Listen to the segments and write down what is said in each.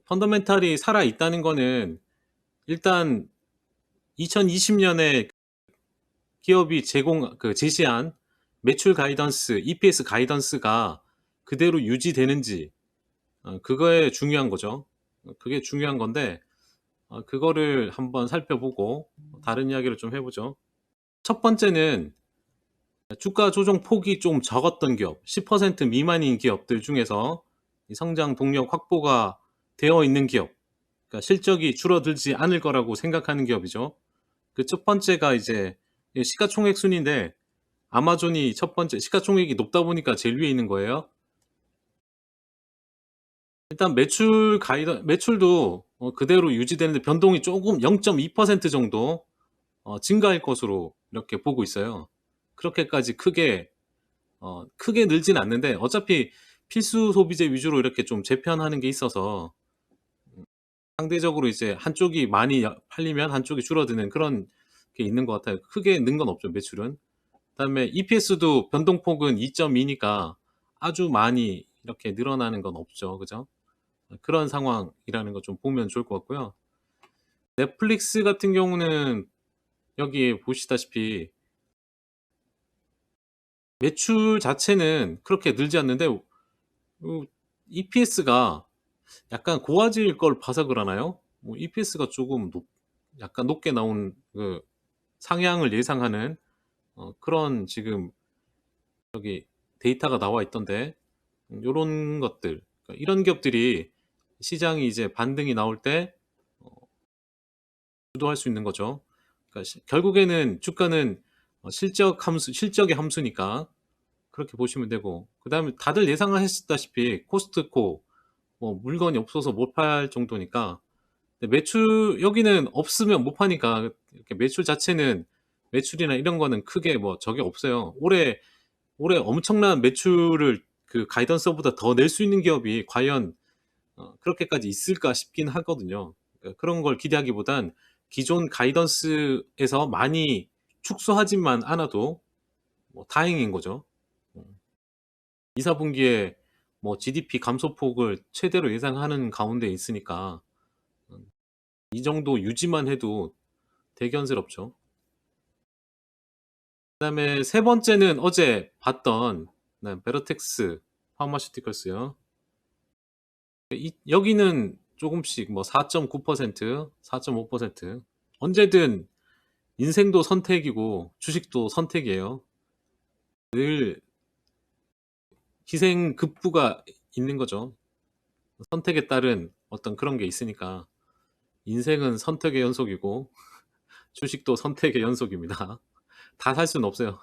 펀더멘탈이 살아있다는 거는 일단 2020년에 기업이 제시한 매출 가이던스, EPS 가이던스가 그대로 유지되는지, 그거에 중요한 거죠. 그게 중요한 건데, 그거를 한번 살펴보고 다른 이야기를 좀 해보죠. 첫 번째는 주가 조정 폭이 좀 적었던 기업, 10% 미만인 기업들 중에서 이 성장 동력 확보가 되어 있는 기업, 그러니까 실적이 줄어들지 않을 거라고 생각하는 기업이죠. 그 첫 번째가 이제 시가총액 순인데, 아마존이 첫 번째, 시가총액이 높다 보니까 제일 위에 있는 거예요. 일단 매출도 그대로 유지되는데 변동이 조금 0.2% 정도 증가할 것으로 이렇게 보고 있어요. 그렇게까지 크게 늘진 않는데, 어차피 필수 소비재 위주로 이렇게 좀 재편하는 게 있어서 상대적으로 이제 한쪽이 많이 팔리면 한쪽이 줄어드는 그런 게 있는 것 같아요. 크게 는 건 없죠, 매출은. 그다음에 EPS도 변동폭은 2.2니까 아주 많이 이렇게 늘어나는 건 없죠. 그죠? 그런 상황이라는 거 좀 보면 좋을 것 같고요. 넷플릭스 같은 경우는 여기 보시다시피 매출 자체는 그렇게 늘지 않는데 EPS가 약간 고화질 걸 봐서 그러나요? EPS가 조금 약간 높게 나온 그 상향을 예상하는 그런 지금 여기 데이터가 나와 있던데, 요런 것들, 그러니까 이런 기업들이 시장이 이제 반등이 나올 때 주도할 수 있는 거죠. 그러니까 결국에는 주가는 실적의 함수니까 그렇게 보시면 되고, 그 다음에 다들 예상하셨다시피 코스트코 뭐 물건이 없어서 못 팔 정도니까, 근데 매출 여기는 없으면 못 파니까 이렇게 매출 자체는, 매출이나 이런 거는 크게 뭐 적이 없어요. 올해 엄청난 매출을 그 가이던스보다 더 낼 수 있는 기업이 과연 그렇게까지 있을까 싶긴 하거든요. 그러니까 그런 걸 기대하기보단 기존 가이던스에서 많이 축소하지만 않아도 뭐 다행인 거죠. 2, 4분기에 뭐 GDP 감소폭을 최대로 예상하는 가운데 있으니까 이 정도 유지만 해도 대견스럽죠. 그다음에 세 번째는 어제 봤던 베러텍스 파마슈티컬스요. 여기는 조금씩 뭐 4.9%, 4.5%. 언제든 인생도 선택이고 주식도 선택이에요. 늘 기생급부가 있는 거죠. 선택에 따른 어떤 그런 게 있으니까 인생은 선택의 연속이고 주식도 선택의 연속입니다. 다 살 수는 없어요.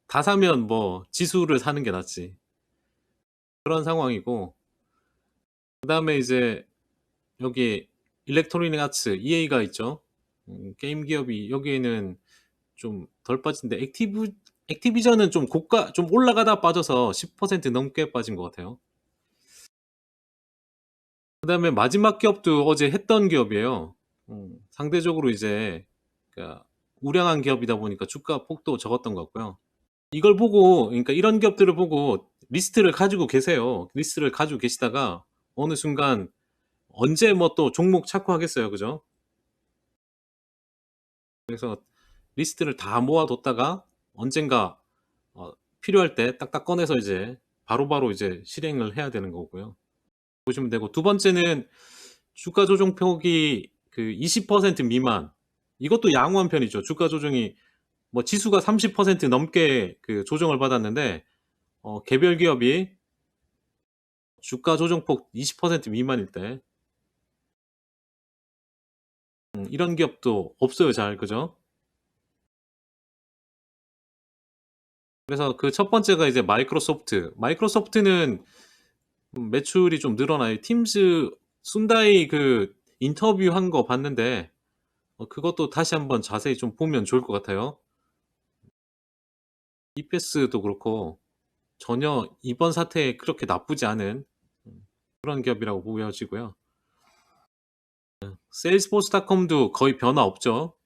다 사면 뭐 지수를 사는 게 낫지. 그런 상황이고, 그다음에 이제 여기 일렉트로닉 아츠 EA가 있죠. 게임 기업이 여기에는 좀 덜 빠진데, 액티비전은 좀 올라가다 빠져서 10% 넘게 빠진 것 같아요. 그다음에 마지막 기업도 어제 했던 기업이에요. 상대적으로 이제 그러니까 우량한 기업이다 보니까 주가 폭도 적었던 것 같고요. 이걸 보고, 그러니까 이런 기업들을 보고 리스트를 가지고 계세요. 리스트를 가지고 계시다가 어느 순간 언제 뭐 또 종목 찾고 하겠어요, 그죠? 그래서 리스트를 다 모아뒀다가 언젠가 필요할 때 딱딱 꺼내서 이제 바로바로 이제 실행을 해야 되는 거고요. 보시면 되고, 두 번째는 주가 조정 폭이 그 20% 미만. 이것도 양호한 편이죠. 주가 조정이 뭐 지수가 30% 넘게 그 조정을 받았는데, 개별 기업이 주가 조정폭 20% 미만일 때, 이런 기업도 없어요, 잘. 그죠? 그래서 그 첫 번째가 이제 마이크로소프트는 매출이 좀 늘어나요. 팀즈 순다이 그 인터뷰한 거 봤는데, 그것도 다시 한번 자세히 좀 보면 좋을 것 같아요. EPS도 그렇고 전혀 이번 사태에 그렇게 나쁘지 않은 그런 기업이라고 보여지고요. 세일스포스닷컴도 거의 변화 없죠.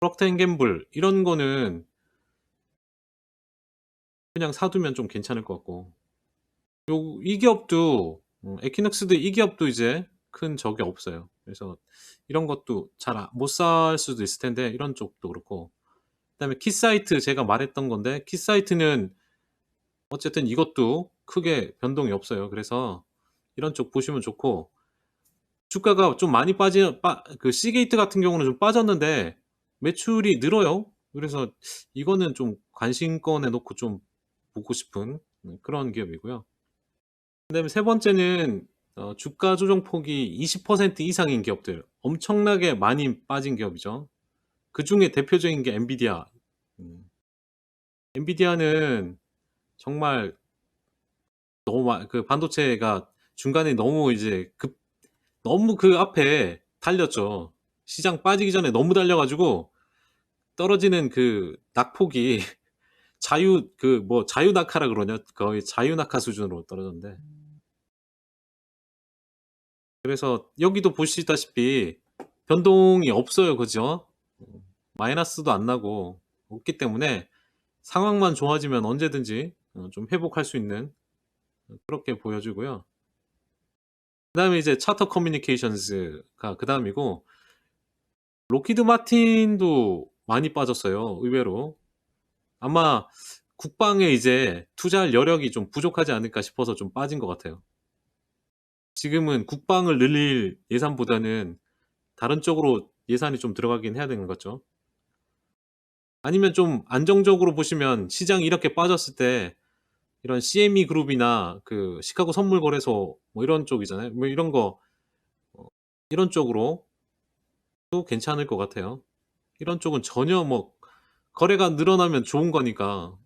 프록트앤갬블 이런 거는 그냥 사두면 좀 괜찮을 것 같고, 이 기업도 에퀴넋스도 이 기업도 이제 큰 적이 없어요. 그래서 이런 것도 잘 못 살 수도 있을 텐데 이런 쪽도 그렇고. 그다음에 키사이트 제가 말했던 건데 키사이트는 어쨌든 이것도 크게 변동이 없어요. 그래서 이런 쪽 보시면 좋고 주가가 좀 많이 그 시게이트 같은 경우는 좀 빠졌는데 매출이 늘어요. 그래서 이거는 좀 관심권에 놓고 좀 보고 싶은 그런 기업이고요. 그다음에 세 번째는 주가 조정 폭이 20% 이상인 기업들, 엄청나게 많이 빠진 기업이죠. 그중에 대표적인 게 엔비디아. 음, 엔비디아는 정말 그 반도체가 중간에 너무 이제 너무 그 앞에 달렸죠. 시장 빠지기 전에 너무 달려가지고 떨어지는 그 낙폭이 자유낙하라 그러냐? 거의 자유낙하 수준으로 떨어졌는데. 그래서 여기도 보시다시피 변동이 없어요. 그죠? 마이너스도 안 나고 없기 때문에 상황만 좋아지면 언제든지 좀 회복할 수 있는 그렇게 보여주고요. 그 다음에 이제 차터 커뮤니케이션스가 그 다음이고 록히드 마틴도 많이 빠졌어요. 의외로. 아마 국방에 이제 투자할 여력이 좀 부족하지 않을까 싶어서 좀 빠진 것 같아요. 지금은 국방을 늘릴 예산보다는 다른 쪽으로 예산이 좀 들어가긴 해야 되는 거죠. 아니면 좀 안정적으로 보시면 시장이 이렇게 빠졌을 때 이런 CME 그룹이나 그 시카고 선물 거래소 뭐 이런 쪽이잖아요. 뭐 이런 거 이런 쪽으로 또 괜찮을 것 같아요. 이런 쪽은 전혀 뭐 거래가 늘어나면 좋은 거니까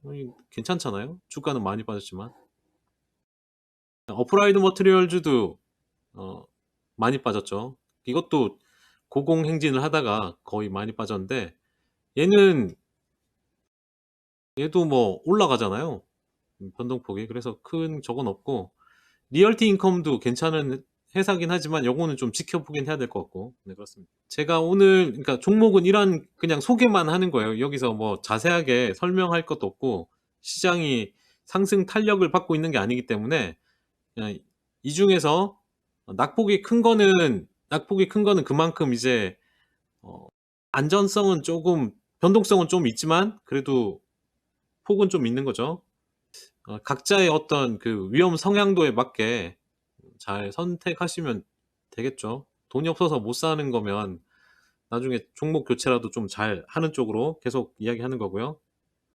괜찮잖아요. 주가는 많이 빠졌지만. 어프라이드 머티리얼즈도 많이 빠졌죠. 이것도 고공행진을 하다가 거의 많이 빠졌는데 얘도 뭐 올라가잖아요. 변동폭이. 그래서 큰 적은 없고 리얼티 인컴도 괜찮은 회사긴 하지만 요거는 좀 지켜보긴 해야 될 것 같고. 네, 그렇습니다. 제가 오늘 그러니까 종목은 이런 그냥 소개만 하는 거예요. 여기서 뭐 자세하게 설명할 것도 없고 시장이 상승 탄력을 받고 있는 게 아니기 때문에 그냥 이 중에서 낙폭이 큰 거는 그만큼 이제 어, 안전성은 조금 변동성은 좀 있지만 그래도 폭은 좀 있는 거죠. 각자의 어떤 그 위험 성향도에 맞게 잘 선택하시면 되겠죠. 돈이 없어서 못 사는 거면 나중에 종목 교체라도 좀 잘 하는 쪽으로 계속 이야기하는 거고요.